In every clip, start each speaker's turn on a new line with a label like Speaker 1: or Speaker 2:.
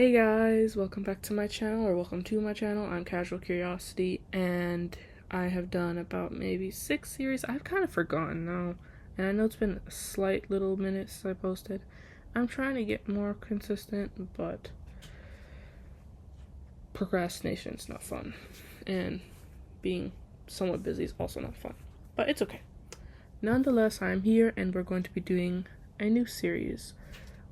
Speaker 1: Hey guys, welcome back to my channel, or welcome to my channel. I'm Casual Curiosity, and I have done about maybe 6 series. I've kind of forgotten now, and I know it's been a slight little minute since I posted. I'm trying to get more consistent, but procrastination's not fun, and being somewhat busy is also not fun, but it's okay. Nonetheless, I'm here, and we're going to be doing a new series.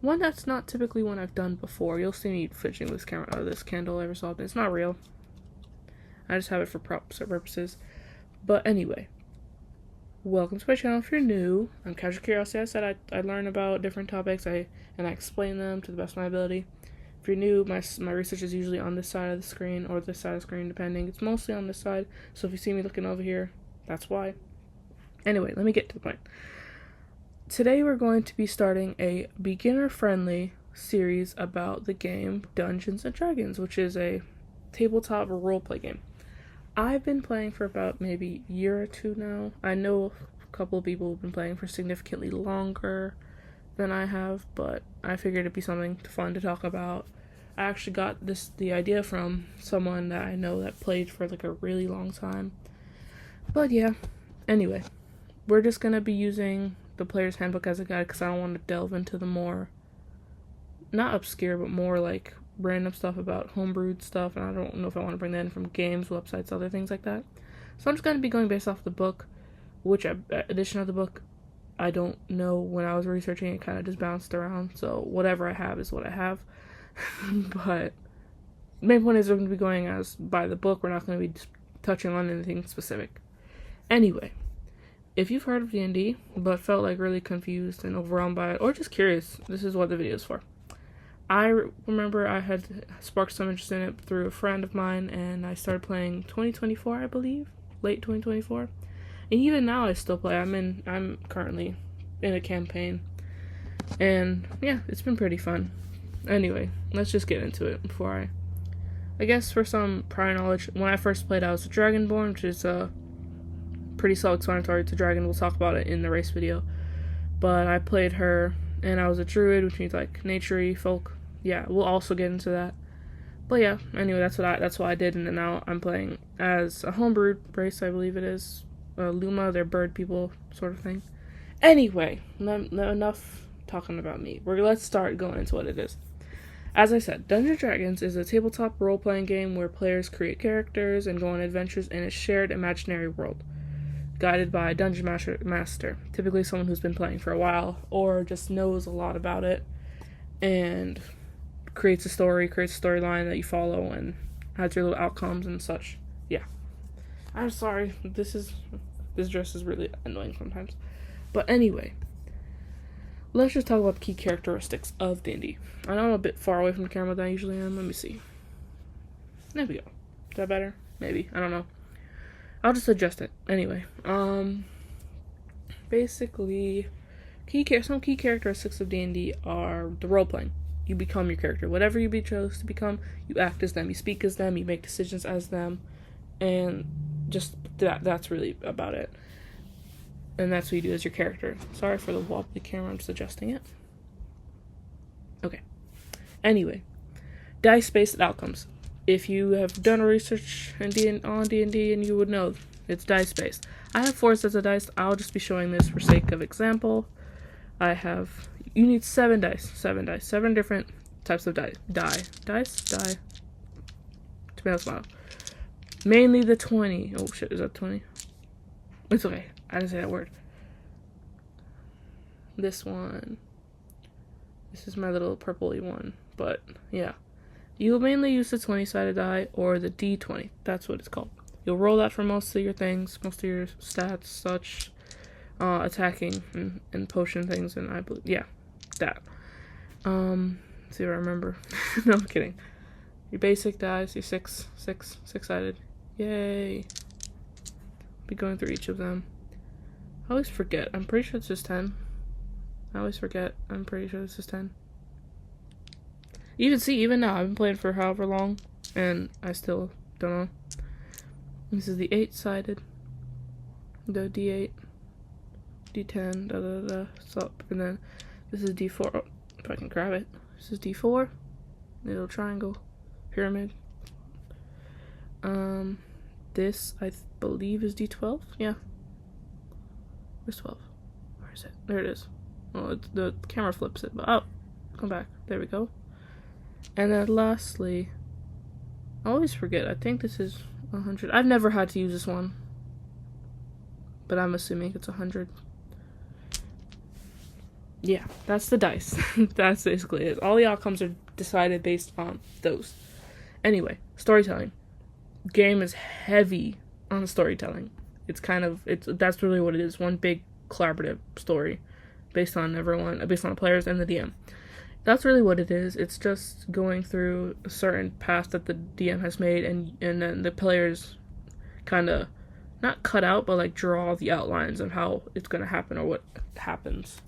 Speaker 1: One that's not typically one I've done before. You'll see me fidgeting this candle every so often. It's not real. I just have it for props or purposes. But anyway, welcome to my channel. If you're new, I'm Casual Curiosity. I said I learn about different topics and I explain them to the best of my ability. If you're new, my research is usually on this side of the screen or this side of the screen, depending. It's mostly on this side, so if you see me looking over here, that's why. Anyway, let me get to the point. Today we're going to be starting a beginner-friendly series about the game Dungeons & Dragons, which is a tabletop roleplay game. I've been playing for about maybe a year or two now. I know a couple of people have been playing for significantly longer than I have, but I figured it'd be something fun to talk about. I actually got the idea from someone that I know that played for like a really long time. But yeah, anyway, we're just going to be using the player's handbook as a guide because I don't want to delve into the more, not obscure, but more like random stuff about homebrewed stuff, and I don't know if I want to bring that in from games, websites, other things like that. So I'm just going to be going based off the book, which edition of the book, I don't know. When I was researching, it kind of just bounced around, so whatever I have is what I have. But the main point is we're going to be going as by the book. We're not going to be touching on anything specific. Anyway, if you've heard of D&D, but felt like really confused and overwhelmed by it, or just curious, this is what the video is for. I remember I had sparked some interest in it through a friend of mine, and I started playing 2024, I believe, late 2024. And even now I still play. I'm currently in a campaign, and yeah, it's been pretty fun. Anyway, let's just get into it before I guess for some prior knowledge, when I first played, I was a Dragonborn, which is pretty self-explanatory. It's a dragon. We'll talk about it in the race video. But I played her, and I was a druid, which means like naturey folk. Yeah, we'll also get into that. But yeah, anyway, that's what I did, and then now I'm playing as a homebrewed race, I believe it is. Luma, they're bird people, sort of thing. Anyway, enough talking about me. Let's start going into what it is. As I said, Dungeons & Dragons is a tabletop role-playing game where players create characters and go on adventures in a shared imaginary world, guided by a dungeon master, typically someone who's been playing for a while or just knows a lot about it, and creates a storyline that you follow and has your little outcomes and such. Yeah. I'm sorry, this dress is really annoying sometimes. But anyway, let's just talk about the key characteristics of D&D. I know I'm a bit far away from the camera than I usually am. Let me see. There we go. Is that better? Maybe. I don't know. I'll just adjust it. Anyway, basically, some key characteristics of D&D are the role-playing. You become your character. Whatever you chose to become, you act as them, you speak as them, you make decisions as them, and just that's really about it. And that's what you do as your character. Sorry for the wobbly camera, I'm just adjusting it. Okay. Anyway, dice-based outcomes. If you have done research on D&D, and you would know it's dice-based. I have 4 sets of dice. I'll just be showing this for sake of example. You need 7 dice. 7 different types of dice. Tomato smile. Mainly the 20. Oh shit, is that 20? It's okay. I didn't say that word. This one. This is my little purpley one. But, yeah. You'll mainly use the 20-sided die, or the D20. That's what it's called. You'll roll that for most of your things, most of your stats, such, attacking, and potion things, and I believe, yeah, that. Let's see what I remember. No, I'm kidding. Your basic dice, your six-sided. Yay. Be going through each of them. I always forget. I'm pretty sure it's just 10. I always forget. I'm pretty sure it's just 10. Even now, I've been playing for however long, and I still don't know. This is the 8-sided, the D8, D10, so, and then this is D4. Oh, if I can grab it. This is D4, little triangle, pyramid. This I believe is D12. Yeah. Where's 12? Where is it? There it is. Oh, the camera flips it, but oh, come back. There we go. And then lastly, I always forget. I think this is 100. I've never had to use this one, but I'm assuming it's 100. Yeah, that's the dice. That's basically it. All the outcomes are decided based on those. Anyway, storytelling. Game is heavy on storytelling. That's really what it is. One big collaborative story based on the players and the DM. That's really what it is. It's just going through a certain path that the DM has made, and then the players kind of not cut out, but like draw the outlines of how it's going to happen or what happens.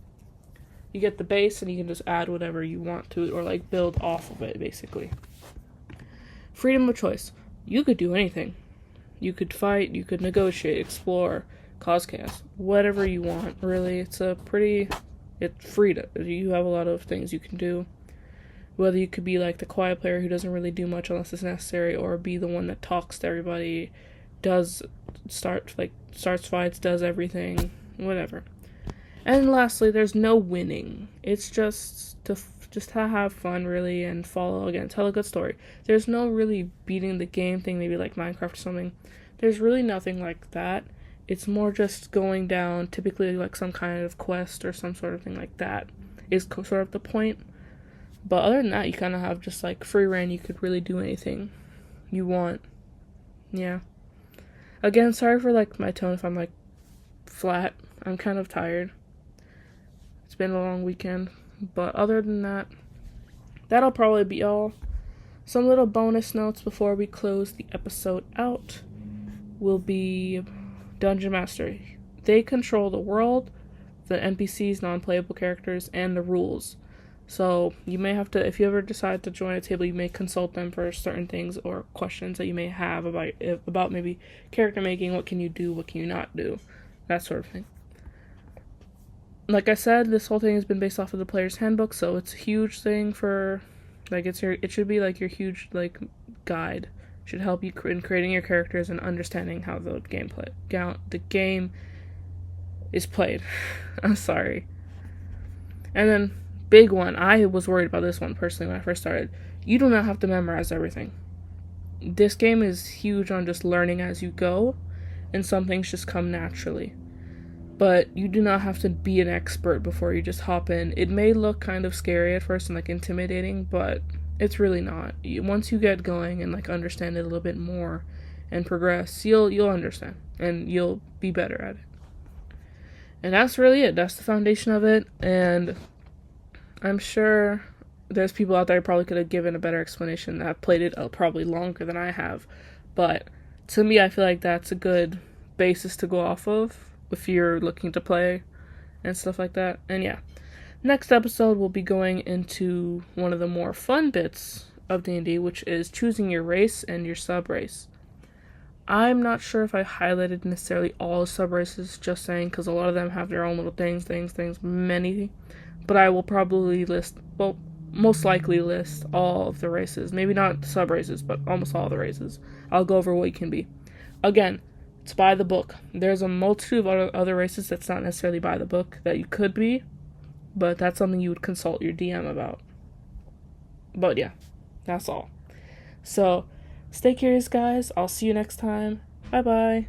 Speaker 1: You get the base, and you can just add whatever you want to it, or like build off of it, basically. Freedom of choice. You could do anything. You could fight, you could negotiate, explore, cause chaos, whatever you want, really. It's freedom. You have a lot of things you can do. Whether you could be like the quiet player who doesn't really do much unless it's necessary, or be the one that talks to everybody, starts fights, does everything, whatever. And lastly, there's no winning. It's just to have fun, really, and tell a good story. There's no really beating the game thing, maybe like Minecraft or something. There's really nothing like that. It's more just going down, typically like some kind of quest or some sort of thing like that is sort of the point. But other than that, you kind of have just like free reign. You could really do anything you want. Yeah. Again, sorry for like my tone if I'm like flat. I'm kind of tired. It's been a long weekend. But other than that, that'll probably be all. Some little bonus notes before we close the episode out will be Dungeon Master. They control the world, the NPCs, non-playable characters, and the rules. So you may have to, if you ever decide to join a table, you may consult them for certain things or questions that you may have about maybe character making. What can you do? What can you not do? That sort of thing. Like I said, this whole thing has been based off of the player's handbook, so it's a huge thing for, like, it should be like your huge, like, guide. It should help you in creating your characters and understanding how the game is played. I'm sorry. And then, big one, I was worried about this one personally when I first started. You do not have to memorize everything. This game is huge on just learning as you go, and some things just come naturally. But you do not have to be an expert before you just hop in. It may look kind of scary at first and like intimidating, but it's really not. Once you get going and like understand it a little bit more and progress, you'll understand and you'll be better at it. And that's really it. That's the foundation of it. And I'm sure there's people out there who probably could have given a better explanation that have played it probably longer than I have. But to me, I feel like that's a good basis to go off of if you're looking to play and stuff like that. And yeah, next episode we'll be going into one of the more fun bits of D&D, which is choosing your race and your sub-race. I'm not sure if I highlighted necessarily all the sub-races, just saying, because a lot of them have their own little things, many, but I will probably most likely list all of the races. Maybe not sub-races, but almost all the races. I'll go over what you can be. Again, it's by the book. There's a multitude of other races that's not necessarily by the book that you could be, but that's something you would consult your DM about. But yeah, that's all. So, stay curious, guys. I'll see you next time. Bye-bye.